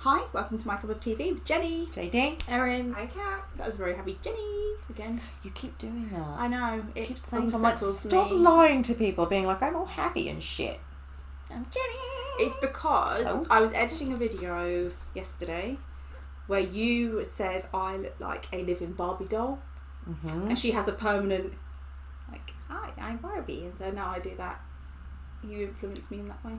Hi, welcome to My Cup of TV with Jenny, JD, Erin. Hi Kat. That was a very happy Jenny again. You keep doing that. I know. You It keep saying, I'm unsettles stop me. lying to people, being like, I'm all happy and shit. I'm Jenny. It's because Oh. I was editing a video yesterday where you said I look like a living Barbie doll, and she has a permanent like, hi, I'm Barbie, and so now I do that. You influence me in that way.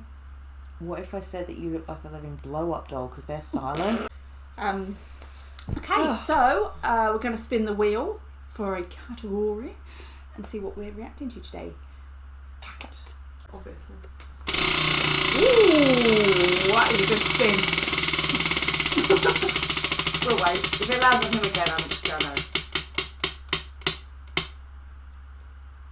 What if I said that you look like a living blow-up doll because they're silent? Okay, so we're going to spin the wheel for a category and see what we're reacting to today. Cat, obviously. Ooh, that is a good spin. We'll wait. If it lands on him again, I'm just gonna.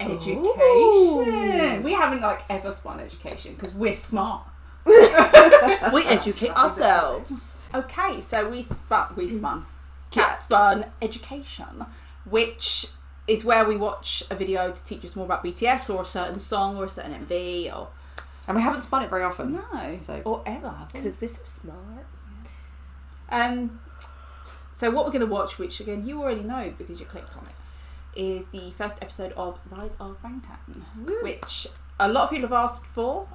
Education. Ooh. We haven't ever spun education because we're smart. We educate ourselves. Okay, so we spun. Cat spun education, which is where we watch a video to teach us more about BTS or a certain song or a certain MV or. And we haven't spun it very often. No, So. or ever. Because we're so smart. So what we're going to watch, which again you already know because you clicked on it, is the first episode of Rise of Bangtan, which a lot of people have asked for,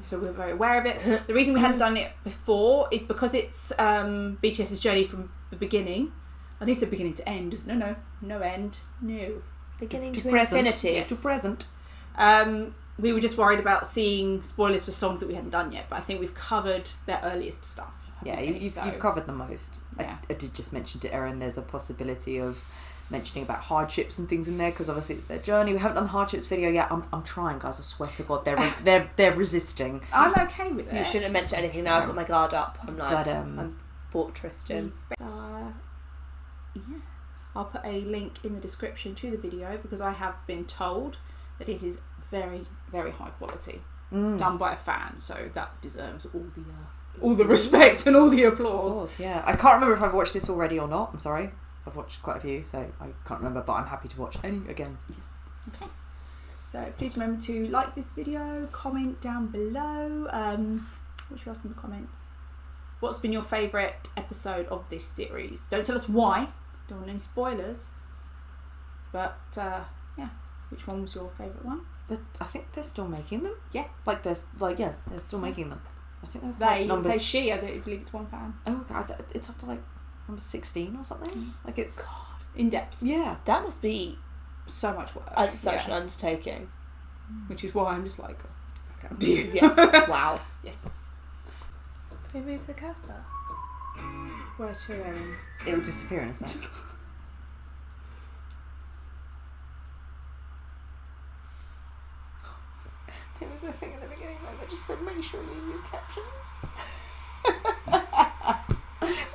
so we're very aware of it. The reason we hadn't done it before is because it's BTS's journey from the beginning. I think it's beginning to end. No end. No. Beginning to present. infinity. Yes. To present. We were just worried about seeing spoilers for songs that we hadn't done yet, but I think we've covered their earliest stuff. Yeah, you've covered the most. Yeah. I did just mention to Erin there's a possibility of mentioning about hardships and things in there because obviously it's their journey. We haven't done the hardships video yet. I'm trying, guys. I swear to God, they're resisting. I'm okay with it. You shouldn't mention anything now. I've got my guard up. I'm like, But I'm fortressed in. Yeah, I'll put a link in the description to the video because I have been told that it is very, very high quality, done by a fan, so that deserves all the respect and all the applause. Of course, yeah. I can't remember if I've watched this already or not. I'm sorry. I've watched quite a few, so I can't remember, but I'm happy to watch any again. Yes. Okay. So please remember to like this video, comment down below. What should you ask in the comments? What's been your favourite episode of this series? Don't tell us why. Don't want any spoilers. But yeah, which one was your favourite one? But I think they're still making them. Yeah. They're still making them. I think They numbers. say she. I believe it's one fan. Oh God, it's up to number 16 or something. It's In depth. yeah. That must be So much work. such an undertaking. Which is why I'm just like, Yeah. Wow. yes. Can we move the cursor? Where to, Erin? It will disappear in a sec. There was a thing at the beginning that just said, make sure you use captions.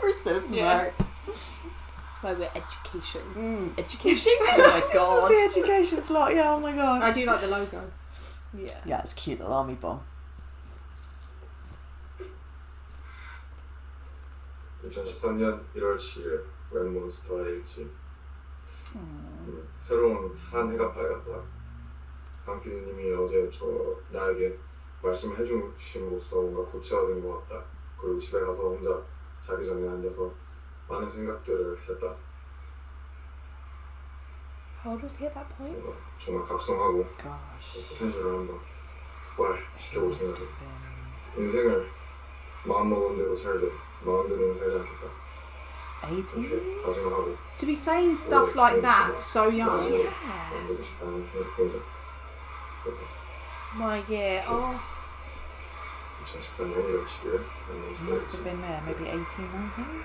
Where's this Yeah. mark? That's why we're education. Education? Oh my This was god. the education slot, yeah, oh my god. I do like the logo. Yeah. Yeah, it's a cute little army bomb. 2013년 1월 7일 랩몬스터의 일집 새로운 한 해가 밝았다. 강 PD님이 어제 나에게 말씀을 해주심으로써 뭔가 구체화된 것 같다. 그리고 집에 가서 혼자 자기 전에 앉아서 많은 생각들을 했다. How old was he at that point? 뭔가 정말 각성하고 Gosh. 포텐셜을 한번 폭발시켜볼 Must have 생각했다. been 인생을 마음먹은 대로 살되 마음대로는 살지 않겠다. 18? 이렇게 다짐하고 To be saying stuff like that so young. 만들고 싶다는 생각을 그래서 My year. Oh. 2014년 1월 7일 Must have been there, maybe 18, 19?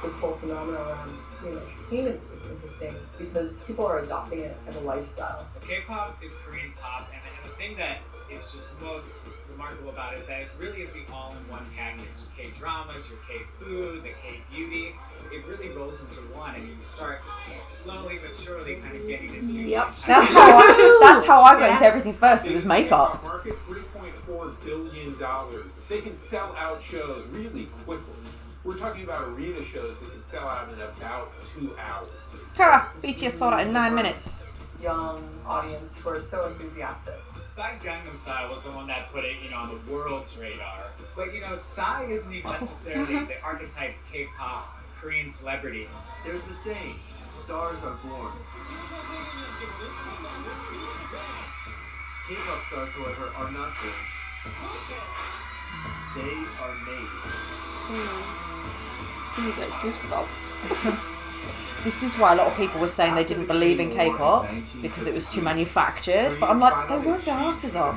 This whole phenomenon around entertainment is interesting because people are adopting it as a lifestyle. K-pop is Korean pop, and the thing that is just most remarkable about it is that it really is the all-in-one package. K-dramas, your K-food, the K-beauty, it really rolls into one, and you start slowly but surely kind of getting into. Yep. That's how I got into everything first. It was makeup. Market $3.4 billion. They can sell out shows really quickly. We're talking about arena shows that can sell out in about 2 hours. Ha! BTS sold out in 9 minutes. Young audience who are so enthusiastic. Psy's Gangnam Style was the one that put it, on the world's radar. But, Psy isn't even necessarily the archetype K-pop Korean celebrity. There's the saying, stars are born. K-pop stars, however, are not born. They are made. You get goosebumps. This is why a lot of people were saying they didn't believe in K-pop because it was too manufactured. But I'm like, they work their asses off.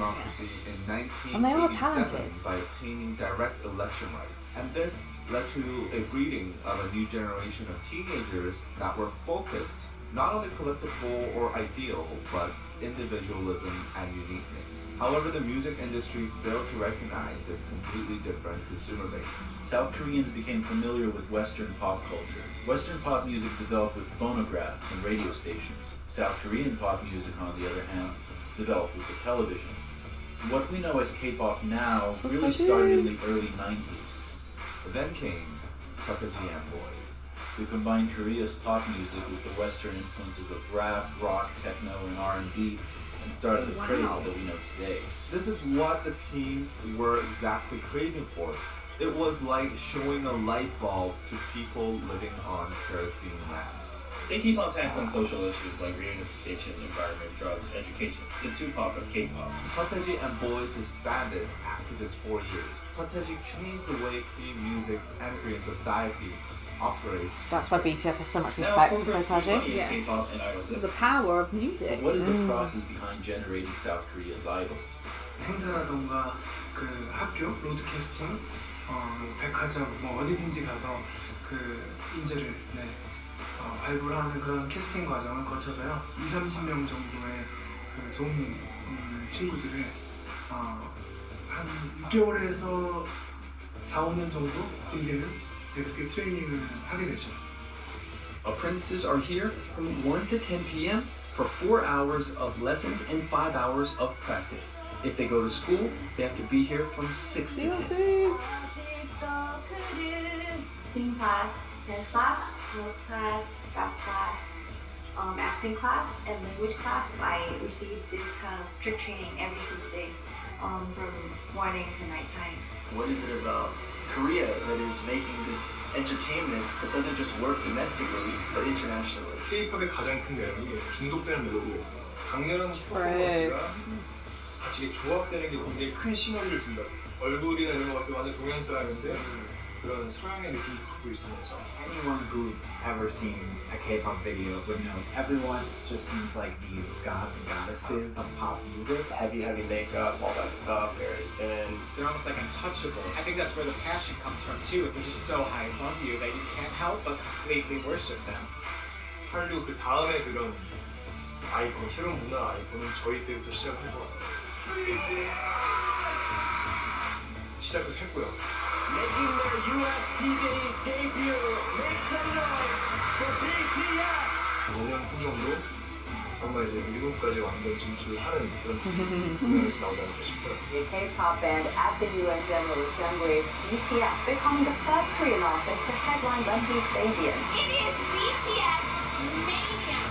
And they are talented. By obtaining direct election rights. And this led to a breeding of a new generation of teenagers that were focused not on the collective goal or ideal, but individualism and uniqueness. However, the music industry failed to recognize this completely different consumer base. South Koreans became familiar with Western pop culture. Western pop music developed with phonographs and radio stations. South Korean pop music, on the other hand, developed with the television. What we know as K-pop now really started in the early 90s. But then came Sakaji and Boys, who combined Korea's pop music with the Western influences of rap, rock, techno, and R&B, and started the craze that we know today. This is what the teens were exactly craving for. It was like showing a light bulb to people living on kerosene lamps. They keep on tackling social issues like reunification, environment, drugs, education, the Tupac of K-pop. Sakaji and Boys disbanded after just 4 years. Sakaji changed the way Korean music and Korean society operates. That's why BTS have so much respect for Sakaji. Yeah. K-pop and idol. The power of music. But what is the process behind generating South Korea's idols? 행사라던가 그 학교 로드캐스팅, 백화점 뭐 어디든지 가서 그 인재를 발굴하는 그런 캐스팅 과정을 거쳐서요 20-30명 정도의 그 좋은 친구들을 한 6개월에서 4-5년 정도 길게는 이렇게 트레이닝을 하게 되죠. Apprentices are here from 1 to 10 p.m. for 4 hours of lessons and 5 hours of practice. If they go to school, they have to be here from 6 to 10. Singing class, dance class, voice class, rap class, acting class, and language class. I receive this kind of strict training every single day, from morning to nighttime. What is it about Korea that is making this entertainment that doesn't just work domestically, but internationally? K-팝의 가장 큰 매력이 중독되는 멜로디예요. 강렬한 퍼포먼스가 같이 조합되는 게 굉장히 큰 시너지를 준다. 얼굴이나 이런 거 봤을 때 완전 동양 사람인데 그런 서양의 느낌이 갖고 있으면서. Anyone who's ever seen a K-pop video would know everyone just seems like these gods and goddesses of pop music. Heavy makeup, all that stuff. And they're almost like untouchable. I think that's where the passion comes from too. They're just so high above you that you can't help but completely worship them. 한류 그 다음에 그런 아이콘, 새로운 문화 아이콘은 저희 때부터 시작할 것 같아요. 시작을 했고요. Making their US TV debut, make some noise for BTS. 5년 후 정도 정말 이제 미국까지 완전 진출하는 그런 분야에서 나오지 않을까 싶어요. The K-pop band at the UN General Assembly, BTS becoming the first Korean artist to headline Wembley Stadium. It is BTS Mania.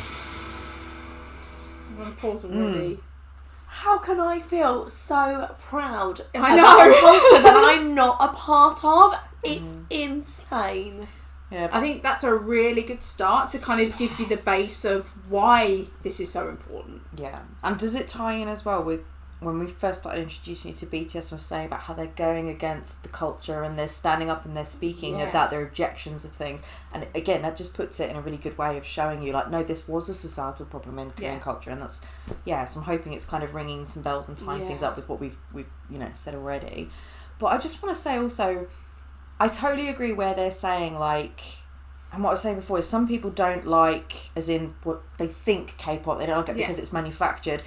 I'm going to pause already. How can I feel so proud I about know. a culture that I'm not a part of? It's insane. Yeah, I think that's a really good start to kind of give you the base of why this is so important. Yeah. And does it tie in as well with when we first started introducing you to BTS, was saying about how they're going against the culture and they're standing up and they're speaking about their objections of things. And again, that just puts it in a really good way of showing you, like, no, this was a societal problem in Korean culture. And that's, so I'm hoping it's kind of ringing some bells and tying things up with what we've said already. But I just want to say also, I totally agree where they're saying, like, and what I was saying before is some people don't like, as in what they think K-pop, they don't like it because it's manufactured.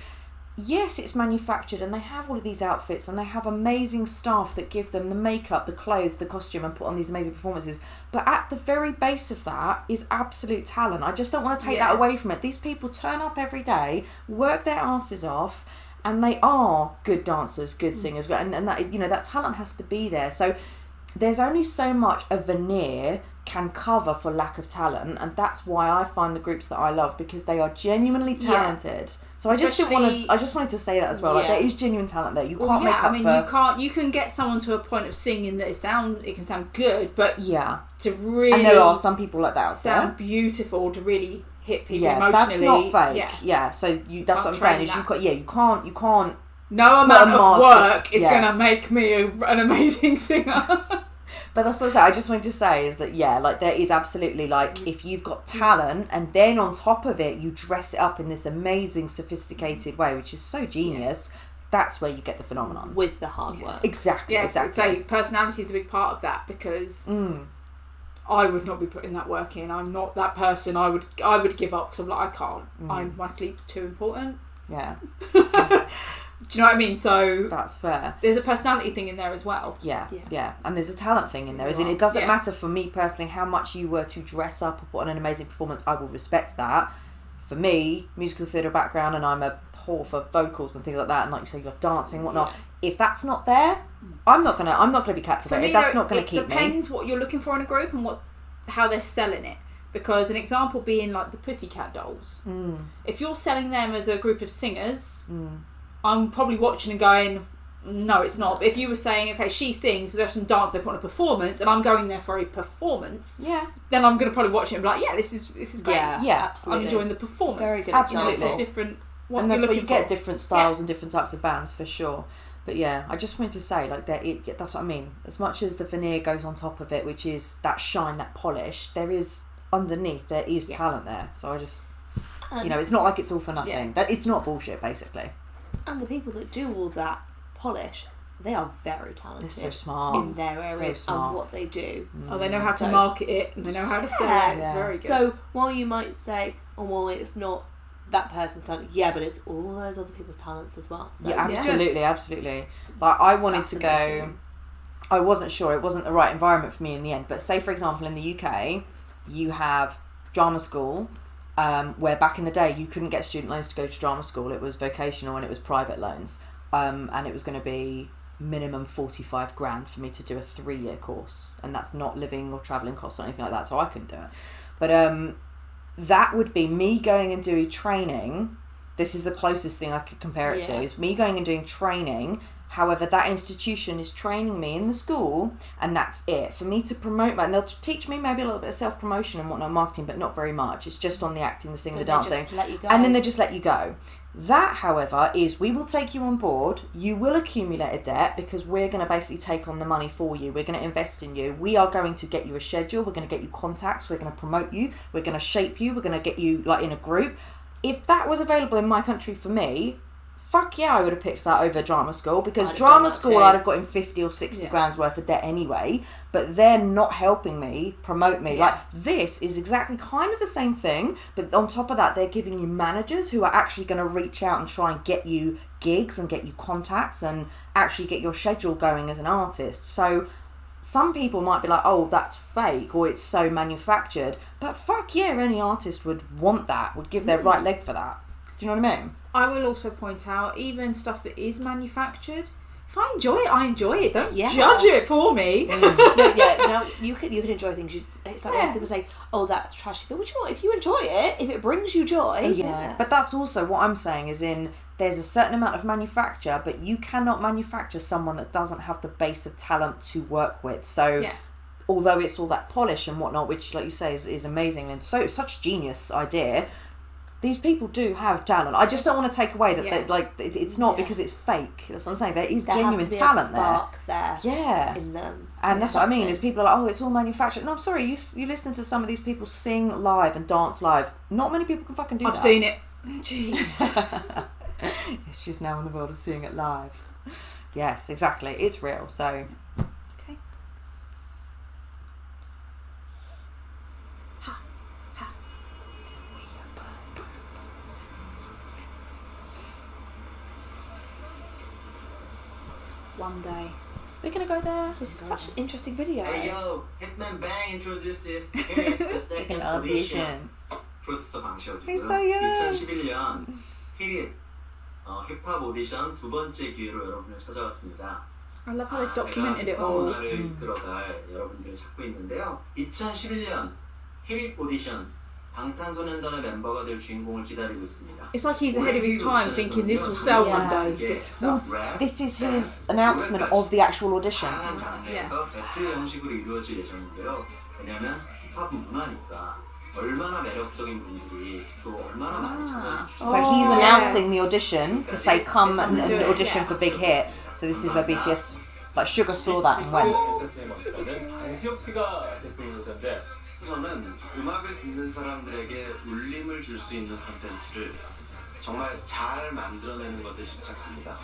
Yes, it's manufactured and they have all of these outfits and they have amazing staff that give them the makeup, the clothes, the costume and put on these amazing performances. But at the very base of that is absolute talent. I just don't want to take that away from it. These people turn up every day, work their asses off, and they are good dancers, good singers, and that, that talent has to be there. So there's only so much a veneer can cover for lack of talent, and that's why I find the groups that I love, because they are genuinely talented. So I just wanted to say that as well. Like, there is genuine talent there. You can't make up you can get someone to a point of singing that it can sound good, but to really, and there are some people like that sound beautiful, to really hit people emotionally. That's not fake. So that's what I'm saying. Is you can't. No amount of work is going to make me an amazing singer. But that's what I just wanted to say is that, like, there is absolutely, like, if you've got talent and then on top of it you dress it up in this amazing, sophisticated way, which is so genius, that's where you get the phenomenon. With the hard work. Exactly, exactly. So personality is a big part of that, because I would not be putting that work in. I'm not that person. I would give up, because I'm like, I can't. My sleep's too important. Yeah. Do you know what I mean? So that's fair. There's a personality thing in there as well. Yeah. And there's a talent thing in there, isn't it? It doesn't matter for me personally how much you were to dress up or put on an amazing performance. I will respect that. For me, musical theatre background, and I'm a whore for vocals and things like that, and like you say, you love dancing and whatnot. If that's not there, I'm not gonna be captivated. Me, that's not gonna keep me. It depends what you're looking for in a group and how they're selling it. Because an example being like the Pussycat Dolls. If you're selling them as a group of singers, I'm probably watching and going, no, it's not. But if you were saying, okay, she sings, but there's some dance, they put on a performance, and I'm going there for a performance, then I'm going to probably watch it and be like, yeah, this is great. Yeah, absolutely. I'm enjoying the performance. Very good. Absolutely. It's different. And that's where you get different styles and different types of bands, for sure. But yeah, I just wanted to say, like, that's what I mean. As much as the veneer goes on top of it, which is that shine, that polish, there is underneath, there is talent there. So I just, it's not like it's all for nothing. That it's not bullshit, basically. And the people that do all that polish, they are very talented. They're so smart in their areas and what they do. They know how to market it, and they know how to sell it. It's very good. So while you might say, oh well, it's not that person's talent, but it's all those other people's talents as well. So, absolutely. Like, I wanted to go, I wasn't sure, it wasn't the right environment for me in the end, but say for example in the UK you have drama school, where back in the day you couldn't get student loans to go to drama school. It was vocational and it was private loans, and it was going to be minimum 45 grand for me to do a 3-year course, and that's not living or travelling costs or anything like that, so I couldn't do it. But that would be me going and doing training. This is the closest thing I could compare it to, is me going and doing training. However, that institution is training me in the school, and that's it. For me to promote, and they'll teach me maybe a little bit of self-promotion and whatnot, marketing, but not very much. It's just on the acting, the singing, the dancing. And then they just let you go. That, however, is we will take you on board. You will accumulate a debt, because we're going to basically take on the money for you. We're going to invest in you. We are going to get you a schedule. We're going to get you contacts. We're going to promote you. We're going to shape you. We're going to get you like in a group. If that was available in my country for me, fuck yeah, I would have picked that over drama school, because drama school I'd have gotten 50 or 60 grand's worth of debt anyway, but they're not helping me promote me. Like, this is exactly kind of the same thing, but on top of that, they're giving you managers who are actually going to reach out and try and get you gigs and get you contacts and actually get your schedule going as an artist. So some people might be like, oh, that's fake, or it's so manufactured, but fuck yeah, any artist would want that, would give their right leg for that. Do you know what I mean? I will also point out, even stuff that is manufactured, if I enjoy it, I enjoy it. Don't judge it for me. No, you can enjoy things. It's like when people say, oh, that's trashy. But if you enjoy it, if it brings you joy. But that's also what I'm saying, is there's a certain amount of manufacture, but you cannot manufacture someone that doesn't have the base of talent to work with. So although it's all that polish and whatnot, which, like you say, is amazing and such a genius idea, these people do have talent. I just don't want to take away that it's not because it's fake. That's what I'm saying. There genuine talent there. Yeah. In them. And that's what I mean, is people are like, oh, it's all manufactured. No, I'm sorry, you listen to some of these people sing live and dance live. Not many people can fucking do that. I've seen it. Jeez. It's just now in the world of seeing it live. Yes, exactly. It's real, so... One day. We're going to go there. This is such an interesting video. Hey yo, Hitman Bang introduces Hit the second audition. 프로듀서 방시혁이고요. He's so young. 2011 히릿 힙합 오디션 두 번째 기회로 여러분을 찾아왔습니다. I love how they've documented it all. 문화를 이끌어갈 여러분들을 찾고 있는데요. 2011년 히릿 오디션 방탄소년단의 멤버가 될 주인공을 기다리고 있습니다. It's like he's ahead of his time, thinking this will sell one day. This stuff. This is his announcement of the actual audition. 다양한 장르에서 배틀 형식으로 이루어질 예정인데요. 왜냐면 힙합 문화니까 얼마나 매력적인 분들이 또 얼마나 많이 참여해 주시죠. So he's announcing the audition to say come and audition for Big Hit. So this is where BTS, like Suga saw that and went. 강시혁 씨가 대표 요사인데 저는 음악을 듣는 사람들에게 울림을 줄 수 있는 콘텐츠를 정말 잘 만들어내는 것에 집착합니다.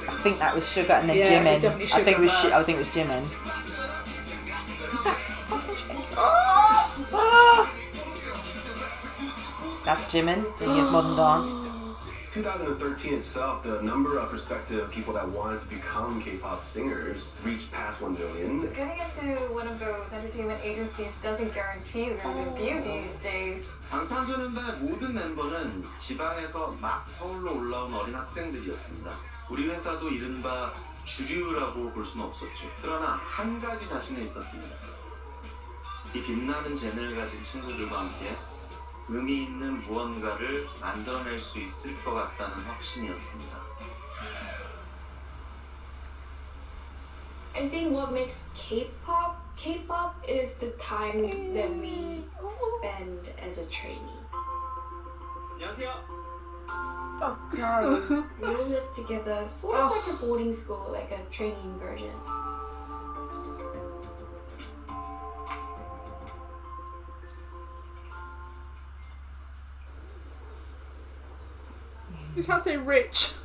I think that was Suga and then Jimin. I think it was Jimin. Is that fucking Jimin? That's Jimin doing his modern dance. 2013 itself, the number of prospective people that wanted to become K-pop singers reached past 1 million. Getting into one of those entertainment agencies doesn't guarantee you're going to be a view these days. 방탄소년단의 모든 멤버는 지방에서 막 서울로 올라온 어린 학생들이었습니다. 우리 회사도 이른바 주류라고 볼 수는 없었죠. 그러나 한 가지 자신은 있었습니다. 이 빛나는 재능을 가진 친구들과 함께 의미 있는 무언가를 만들어낼 수 있을 것 같다는 확신이었습니다. I think what makes K-pop is the time that we spend as a trainee. 안녕하세요. Oh no. We all live together, sort of like a boarding school, like a training version. You sound so rich.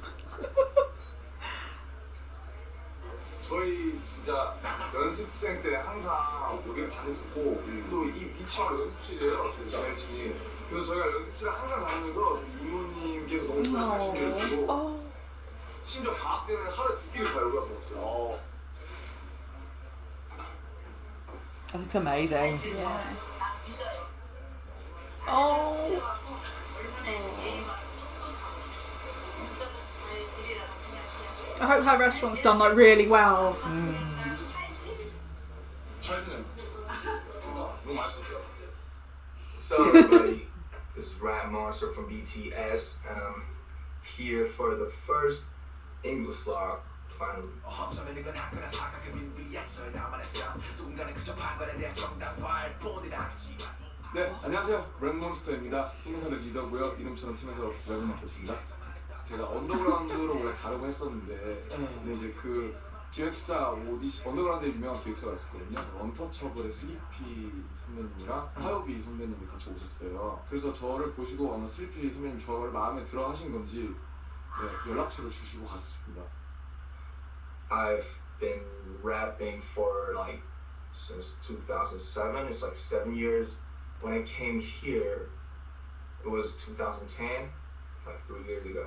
저희 진짜 연습생 때 항상 여기를 다녔었고 또 이 2층으로 연습실이에요. 그래서 1층이. 그래서 저희가 연습실을 항상 다니면서 이모님께서 너무 좋아서 친구를 주고 심지어 방학 때는 하루에 2끼를 다 여기가 먹었어요. That looks amazing. Yeah. Oh. I hope her restaurant's done like really well. So everybody, this is Rap Monster from BTS, and I'm here for the first English song finally. 네, 안녕하세요. 랩몬스터입니다. 20살의 리더고요. 이름처럼 팀에서 랩을 맡고 있습니다. 제가 언더그라운드로 원래 가려고 했었는데 근데 이제 그 기획사 언더그라운드에 유명한 기획사가 있었거든요. 언터처블의 슬리피 선배님이랑 하요비 선배님이 같이 오셨어요. 그래서 저를 보시고 아마 슬리피 선배님 저를 마음에 들어 하신 건지 네, 연락처를 주시고 가셨습니다. I've been rapping for like since 2007. It's like 7 years. When I came here, it was 2010. It's like 3 years ago.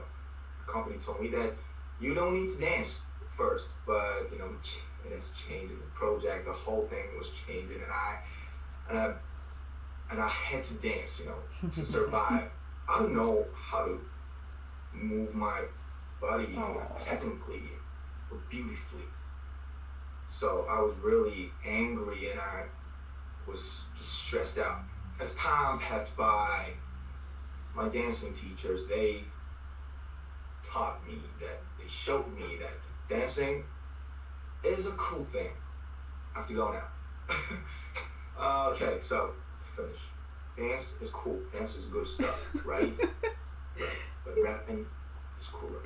The company told me that you don't need to dance first, but you know, and it's changing the project. The whole thing was changing, and I had to dance, you know, to survive. I don't know how to move my body, you know, technically or beautifully. So I was really angry and I was just stressed out. As time passed by, my dancing teachers, they taught me that, they showed me that dancing is a cool thing. I have to go now. Okay, so finish. Dance is cool. Dance is good stuff, right? But rapping is cooler.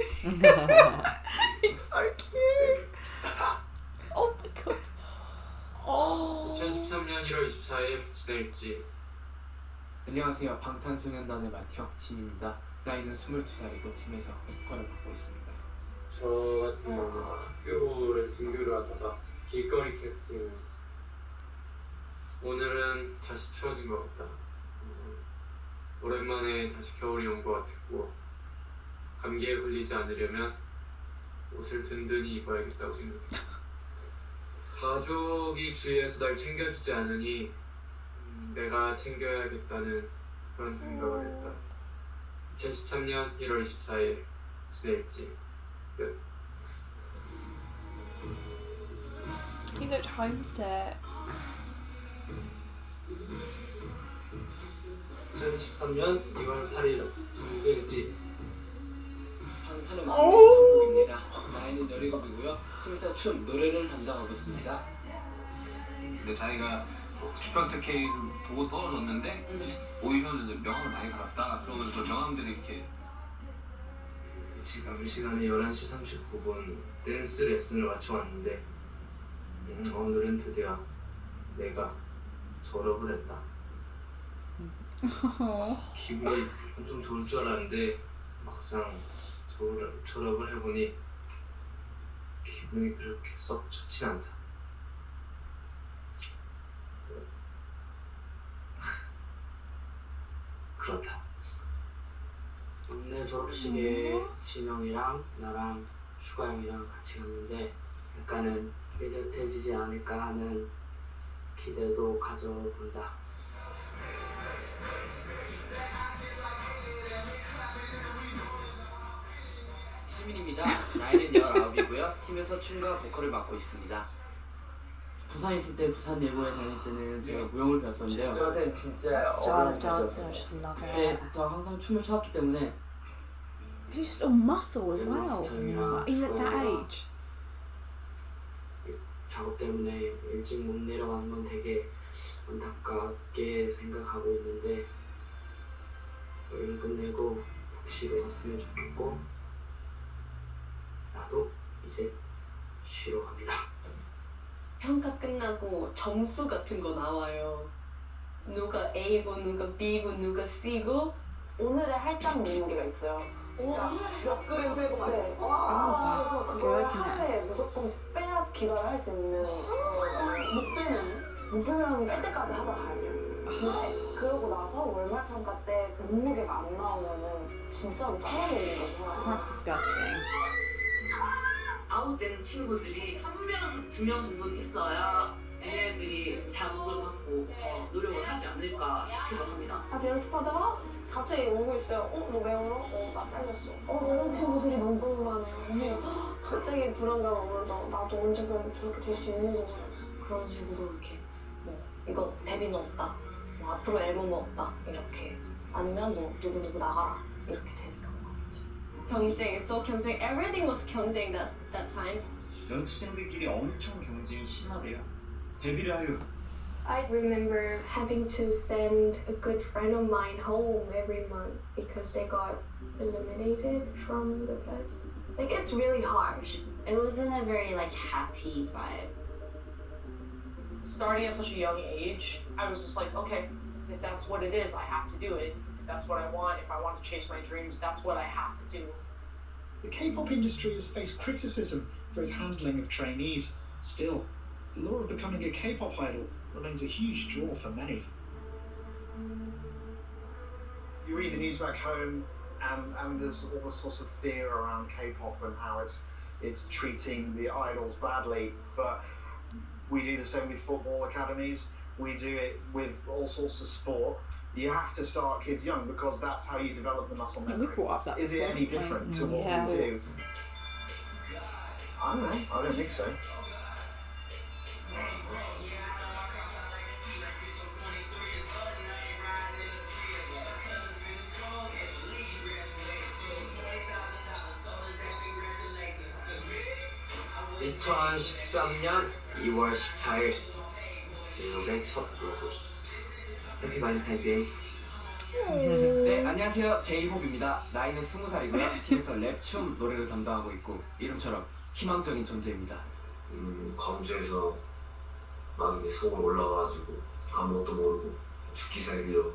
He's so cute. Oh my god. Oh. 2013년 1월 24일 지낼지. 안녕하세요. 방탄소년단의 마티혁진입니다. 나이는 22살이고 팀에서 효과를 받고 있습니다. 저 같은 경우는 학교를 등교를 하다가 길거리 캐스팅을 오늘은 다시 추워진 것 같다. 오랜만에 다시 겨울이 온 것 같았고 감기에 걸리지 않으려면 옷을 든든히 입어야겠다고 생각했다. 가족이 주위에서 날 챙겨주지 않으니 내가 챙겨야겠다는 그런 생각을 했다. 2013년 1월 24일 지낼지 끝. He looked homesick. 2013년 2월 8일 목요일지 방탄의 막내 정국입니다. 나이는 17이고요. 팀에서 춤, 노래를 담당하고 있습니다. 근데 자기가 슈퍼스타 K를 보고 떨어졌는데 오디션에서 명함을 많이 받았다. 그러면서 명함들이 이렇게 지금 시간에 11시 39분 댄스 레슨을 마쳐 왔는데 오늘은 드디어 내가 졸업을 했다. 기분이 엄청 좋을 줄 알았는데 막상 졸업을 해보니 기분이 그렇게 썩 좋진 않다. 그렇다. 내 졸업식에 진영이랑 나랑 슈가 형이랑 같이 갔는데 약간은 삐듯해지지 않을까 하는 기대도 가져본다. 시민입니다. 나이는 19이고요. 팀에서 춤과 보컬을 맡고 있습니다. 부산에 있을 때 부산 예고에 다닐 때는 제가 무용을 배웠었는데요. That style of dancing, I just love it. 그때부터 항상 춤을 췄기 때문에 He's just all muscle as well. Like, even at that age. 작업 때문에 일찍 못 내려가는 건 되게 안타깝게 생각하고 있는데 일 끝내고 푹 쉬러 갔으면 좋겠고 나도 이제 쉬러 갑니다. 평가 끝나고 점수 같은 거 나와요. 누가 A고 누가 B고 누가 C고 오늘의 할당 문제가 있어요. 몇 그램 빼고 막 그래서 그걸 하루에 무조건 빼야 기가를 할 수 있는 못 빼면 뺄 때까지 하다 가야 돼요. 근데 그러고 나서 월말 평가 때 몸무게가 안 나오면은 진짜로 떨어지는 거죠. That's disgusting. 아웃되는 친구들이 한 명, 두 명 정도는 있어야 얘네들이 자극을 받고 더 노력을 하지 않을까 싶기도 합니다. 다시 연습하다가 갑자기 오고 있어요. 너 왜 울어? 나 잘렸어. 그런 친구들이 너무 많아요. 갑자기 불안감 오면서 나도 언제든 저렇게 될 수 있는 거구나. 그런 식으로 이렇게 뭐 이거 데뷔는 없다. 뭐 앞으로 앨범은 없다. 이렇게 아니면 뭐 누구 나가라. 이렇게 되는 경우가 있죠. 경쟁, so 경쟁, everything was 경쟁 that time. 연습생들끼리 엄청 경쟁이 심하대요. 데뷔를 하려고. I remember having to send a good friend of mine home every month because they got eliminated from the test. Like, it's really harsh. It wasn't a very like happy vibe. Starting at such a young age, I was just like, okay, if that's what it is, I have to do it. If that's what I want, if I want to chase my dreams, that's what I have to do. The K-pop industry has faced criticism for its handling of trainees. Still, the lure of becoming a K-pop idol remains a huge draw for many. You read the news back home, and there's all this sort of fear around K-pop and how it's treating the idols badly. But we do the same with football academies. We do it with all sorts of sport. You have to start kids young because that's how you develop the muscle memory. Is it any different to what we do? I don't know. I don't think so. (2013년 2월 14일) 제이홉의 첫 로고 해피 발렌타인데이. 네, 안녕하세요. 제이홉입니다. 나이는 20살이고요. 팀에서 랩, 춤, 노래를 담당하고 있고 이름처럼 희망적인 존재입니다. 검주에서 막 이제 서울 올라와가지고 아무것도 모르고 죽기 살기로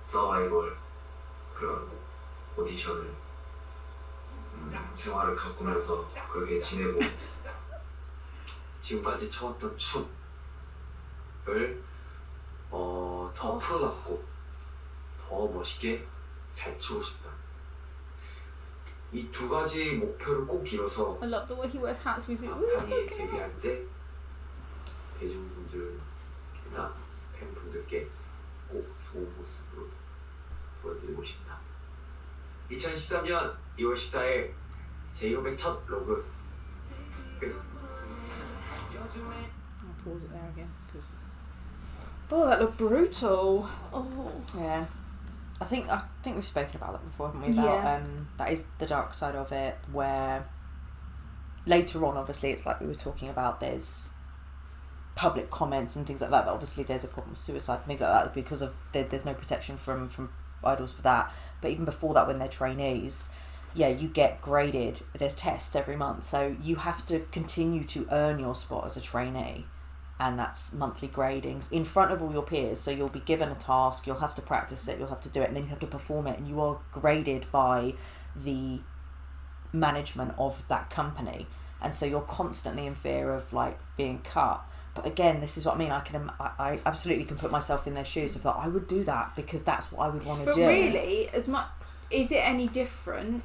서바이벌 그런 오디션을 생활을 겪으면서 그렇게 지내고 지금까지 쳐왔던 춤을 더 풀어갖고 더 멋있게 잘 추고 싶다. 이 두 가지 목표를 꼭 이뤄서 I love the way he wears hats with it. 방탄이 데뷔할 때 대중분들이나 팬분들께 꼭 좋은 모습으로 보여드리고 싶다. 2013년 2월 14일 제이홉의 첫 로그 끝. I'll pause it there again because. Oh, that looked brutal. Oh. Yeah. I think we've spoken about that before, haven't we? About that is the dark side of it, where later on, obviously, it's like we were talking about. There's public comments and things like that. But obviously, there's a problem with suicide and things like that because of there's no protection from idols for that. But even before that, when they're trainees, you get graded. There's tests every month, so you have to continue to earn your spot as a trainee. And that's monthly gradings in front of all your peers. So you'll be given a task, you'll have to practice it, you'll have to do it, and then you have to perform it. And you are graded by the management of that company. And so you're constantly in fear of like being cut. But again, this is what I mean. I absolutely can put myself in their shoes. I thought I would do that because that's what I would want to do. But really, as much is it any different,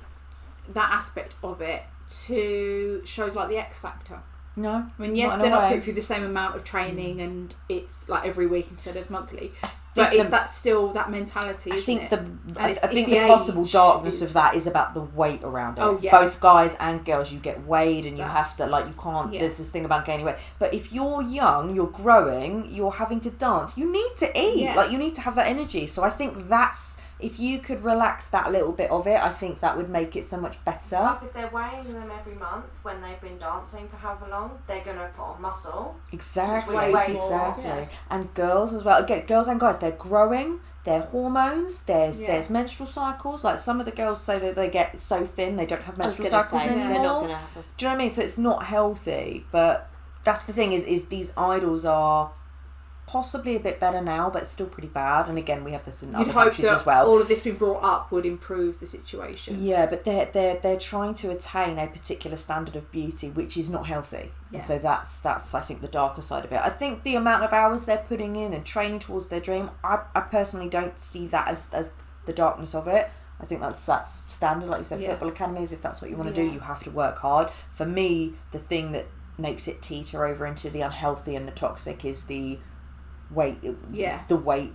that aspect of it, to shows like the X Factor? No. I mean, yes, they're not put through the same amount of training and it's like every week instead of monthly. But is that still that mentality, isn't it? I think the possible darkness of that is about the weight around it. Oh, yeah. Both guys and girls, you get weighed and you have to, like, you can't, there's this thing about gaining weight. But if you're young, you're growing, you're having to dance, you need to eat. Yeah. Like, you need to have that energy. So I think that's, if you could relax that little bit of it, I think that would make it so much better. Because if they're weighing them every month when they've been dancing for however long, they're going to put on muscle. Exactly. Yeah. And girls as well. Again, girls and guys, they're growing. Their hormones. There's menstrual cycles. Like some of the girls say that they get so thin they don't have menstrual cycles anymore. They're not gonna have Do you know what I mean? So it's not healthy. But that's the thing is these idols are possibly a bit better now, but it's still pretty bad. And again, we have this in other countries as well. All of this being brought up would improve the situation. Yeah, but they're trying to attain a particular standard of beauty, which is not healthy. Yeah. And so that's I think the darker side of it. I think the amount of hours they're putting in and training towards their dream, I personally don't see that as the darkness of it. I think that's standard, like you said, football academies. If that's what you want to do, you have to work hard. For me, the thing that makes it teeter over into the unhealthy and the toxic is the weight, the weight,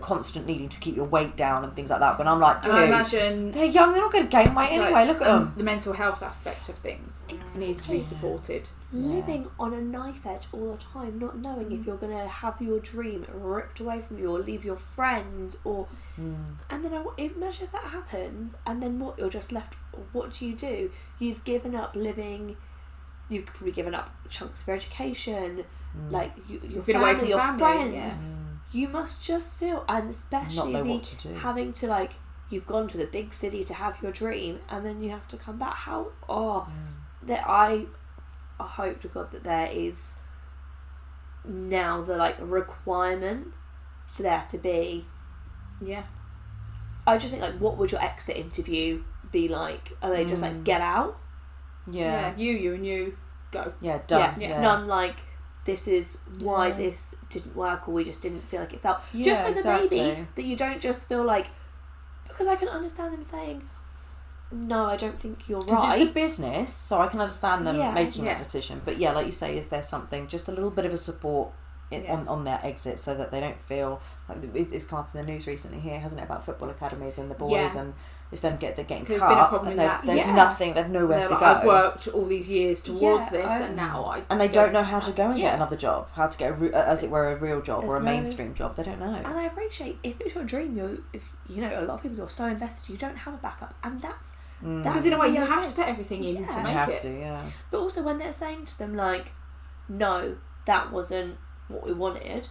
constant needing to keep your weight down and things like that. When I'm like, dude, I imagine they're young, they're not going to gain weight anyway. Look at them. The mental health aspect of things needs to be supported. Living on a knife edge all the time, not knowing if you're going to have your dream ripped away from you or leave your friends and then imagine if that happens and then what, you're just left, what do? You've given up living, you've probably given up chunks of your education, like your family, your friends. You must just feel, and especially having to, like, you've gone to the big city to have your dream and then you have to come back. That I hope to God that there is now the like requirement for there to be. I just think, like, what would your exit interview be like? Are they just like, get out? You and you go. Done. None like, this is why this didn't work, or we just didn't feel like it felt. Just like the baby, that you don't just feel like, because I can understand them saying, no, I don't think you're right. Because it's a business, so I can understand them making that decision. But like you say, is there something, just a little bit of a support on their exit, so that they don't feel like it's come up in the news recently here, hasn't it, about football academies and the boys and if they're getting cut, been a problem with that. They've nowhere to go. I've worked all these years towards this, and now and they don't know how to go and get another job, how to get as it were a real job or a mainstream job. They don't know. And I appreciate, if it's your dream, a lot of people are so invested, you don't have a backup, and that's because in a way you have to put everything in to make it. But also when they're saying to them, like, no, that wasn't what we wanted,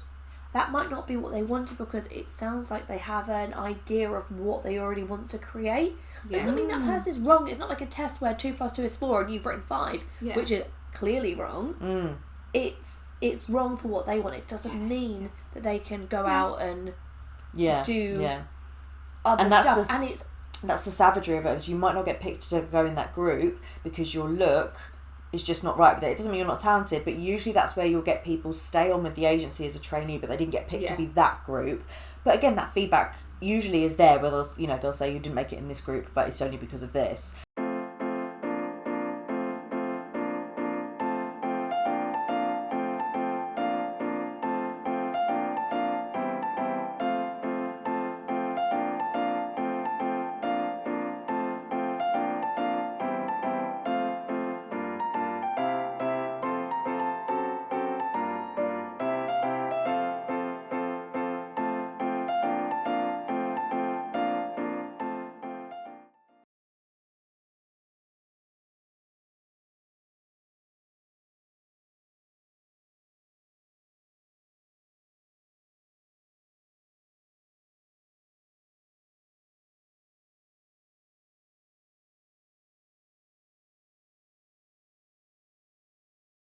that might not be what they wanted, because it sounds like they have an idea of what they already want to create. It doesn't mean that person is wrong. It's not like a test where 2 + 2 is 4 and you've written 5, which is clearly wrong. It's wrong for what they want. It doesn't mean that they can go out and do other stuff. That's the savagery of it, is you might not get picked to go in that group because your look is just not right with it. It doesn't mean you're not talented, but usually that's where you'll get people stay on with the agency as a trainee, but they didn't get picked to be that group. But again, that feedback usually is there, where they'll say you didn't make it in this group, but it's only because of this.